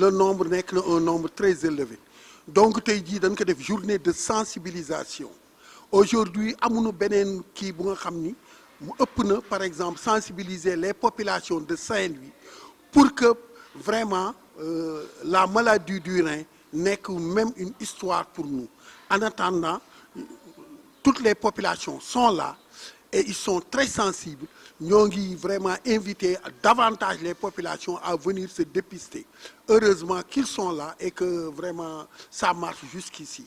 le nombre nekk na un nombre très élevé donc tey jii dañ ko def journée de sensibilisation aujourd'hui amuñu beneen kii bu nga xam ni mu ëpp na par exemple sensibiliser les populations de Saint-Louis pour que vraiment la maladie du rein nekk même une histoire pour nous. En attendant, toutes les populations sont là et ils sont très sensibles. Ñoo ngi vraiment inviter davantage les populations à venir se dépister. Heureusement qu'ils sont là et que vraiment ça marche jusqu'ici.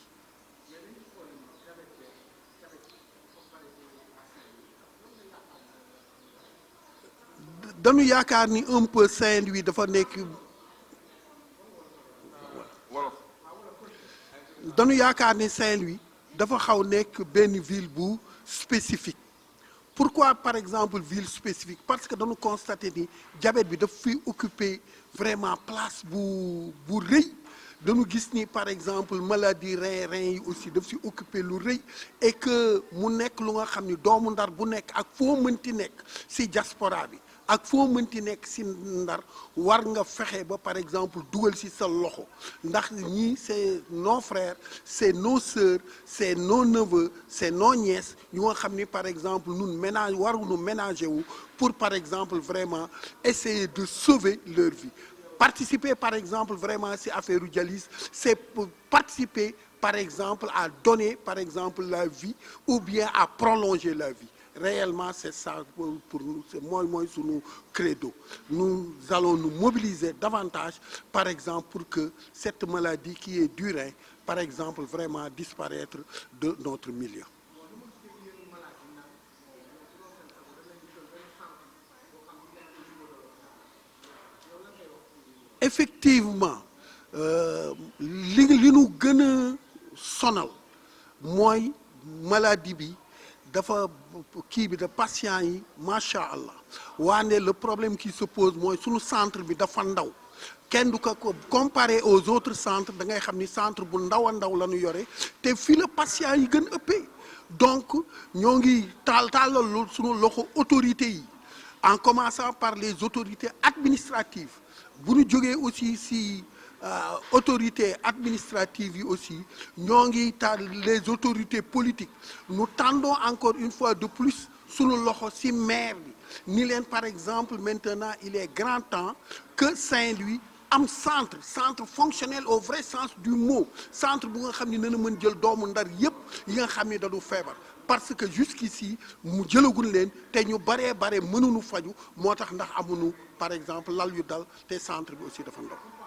Dañu yaakaar ni un peu Saint-Louis dafa nekk dañu yaakaar ni Saint-Louis dafa xaw nekk benn ville bu spécifique. Pourquoi par exemple ville spécifique? Parce que dañu constater ni diabète bi daf fi occuper vraiment place bu rëy. Dañu gis ni par exemple maladie rein yi aussi daf si occuper lu rëy et que mu nekk lu nga xam ni doomu Ndar bu nekk ak foo mënti nekk si diaspora bi ak foo mënti nekk si Ndar war nga fexe ba par exemple dugal si sa loxo ndax ñii c'est nos frères c'est nos sœurs c'est nos neveux c'est nos nièces yu nga xam ni par exemple nun ménage waruñu ménager wu pour par exemple vraiment essayer de sauver leur vie. Participer par exemple vraiment si affaire u dialyse c'est pour participer par exemple à donner par exemple la vie ou bien à prolonger la vie. Réellement c'est ça pour nous, c'est mooy sunu credo. Nous allons nous mobiliser davantage par exemple pour que cette maladie qui est du rein par exemple vraiment disparaître de notre milieu. Effectivement li nu gën a sonal mooy maladie bi dafa kii bi de patient yi macha allah waane le problème qui se pose mooy sunu centre bi dafa ndaw kenn du ko comparé aux autres centres da ngay xam ni centre bu ndaw a ndaw la ñu yore te fii la patient yi gën ëppee donc ñoo ngi tàllal sunu loxo autorités yi en commençant par les autorités administratives. Bu ñu jógee aussi si autorités administratives yi aussi ñoo ngi taal les autorités politiques nous tendons encore une fois de plus sunu loxo si maire bi ni leen par exemple maintenant il est grand temps que Saint-Louis am centre fonctionnel au vrai sens du mot centre bu nga xam ni dana mën jël doomu Ndar yépp yi nga xam ni dañu feebar parce que jusqu'ici mu jëlagul leen te ñu bare mënuñu faju moo tax ndax amuñu par exemple lal yu dal te centre bi aussi dafa ndaw.